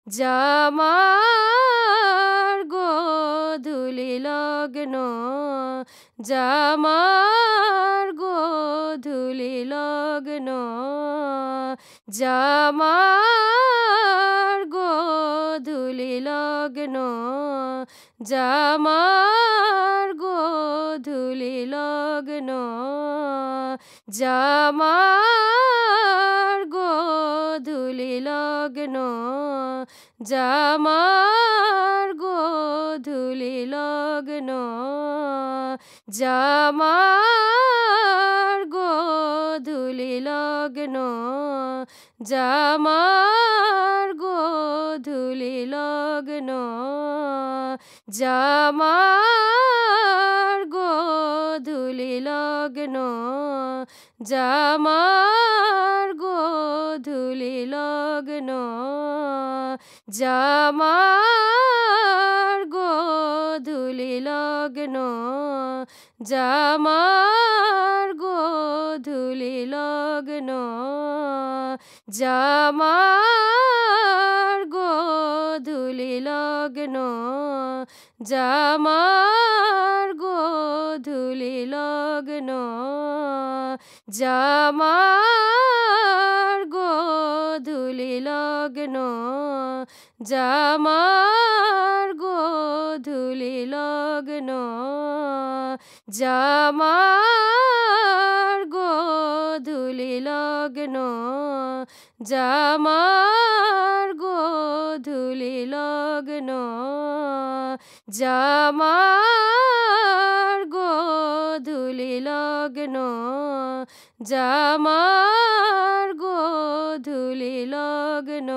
জামার গোধূলি লগ্ন, জামার গোধূলি লগ্ন, জামার গোধূলি লগ্ন, জামার গোধূলি লগ্ন, জামার গোধূলি লগ্ন, জামার গোধূলি লগ্ন, জামার গোধূলি লগ্ন, জামার গোধূলি লগ্ন, জামার গোধূলি লগ্ন, জামার গোধূলি লগ্ন, জামার গোধূলি লগ্ন, জামার গোধূলি লগ্ন, জামার গোধূলি লগ্ন, জামার গোধূলি লগ্ন, জামার গোধূলি লগ্ন, জামার গোধূলি লগ্ন, জামার গোধূলি লগ্ন, জামার গোধূলি লগ্ন, জামার গোধূলি লগ্ন, জামার গোধূলি লগ্ন।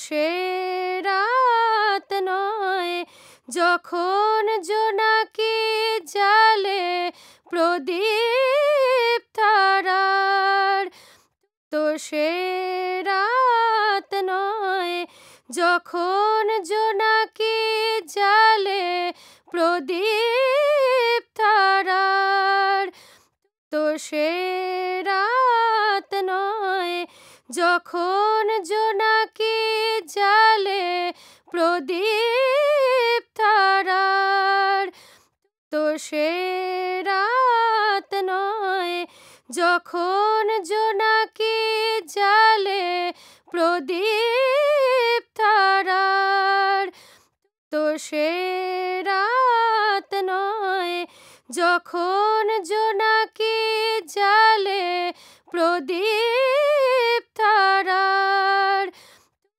সে রাত নয় যখন জোনাকি জালে প্রদীপ তারার, তো সে রাত নয় যখন জোনাকি জালে প্রদীপ তারার, তো সে রাত নয় যখন জোনাকি জালে প্রদীপ তারার, তো সে রাত নয় যখন জোনাকি জালে প্রদীপ তারার, তো সে রাত নয় যখন জোনাকি জালে প্রদীপ তারার।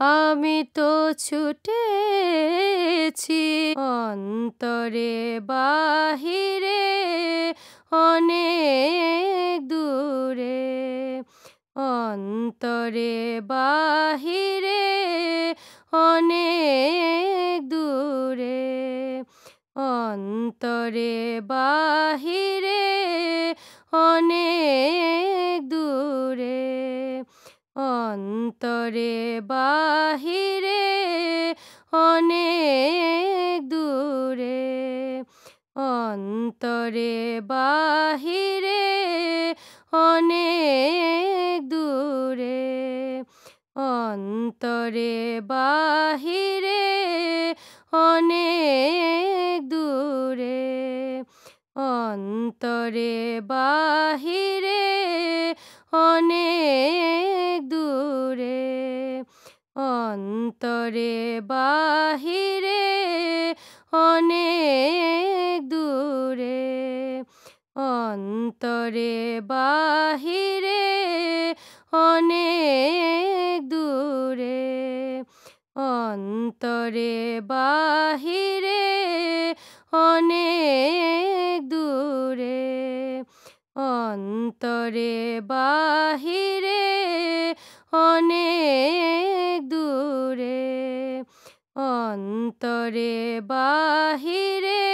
আমি তো ছুটেছি অন্তরে বাহিরে অনেক দূরে, অন্তরে বাহিরে অনেক দূরে, অন্তরে বাহিরে অনেক দূরে, অন্তরে বাহিরে অনেক দূরে, অন্তরে বাহিরে অনেক দূরে, অন্তরে বাহিরে অনেক দূরে, অন্তরে বাহিরে অনেক দূরে, অন্তরে বাহিরে অনেক দূরে, অন্তরে বাহিরে অনেক দূরে, অন্তরে বাহিরে অনেক দূরে, অন্তরে বাহিরে অনেক দূরে, অন্তরে বাহিরে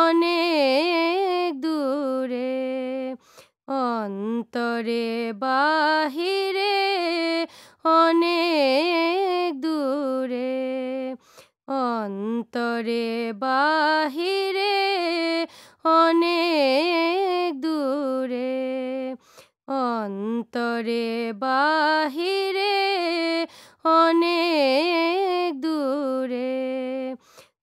অনেক দূরে, অন্তরে বাহিরে অনেক দূরে, অন্তরে বাহিরে অনেক দূরে, অন্তরে বাহিরে অনেক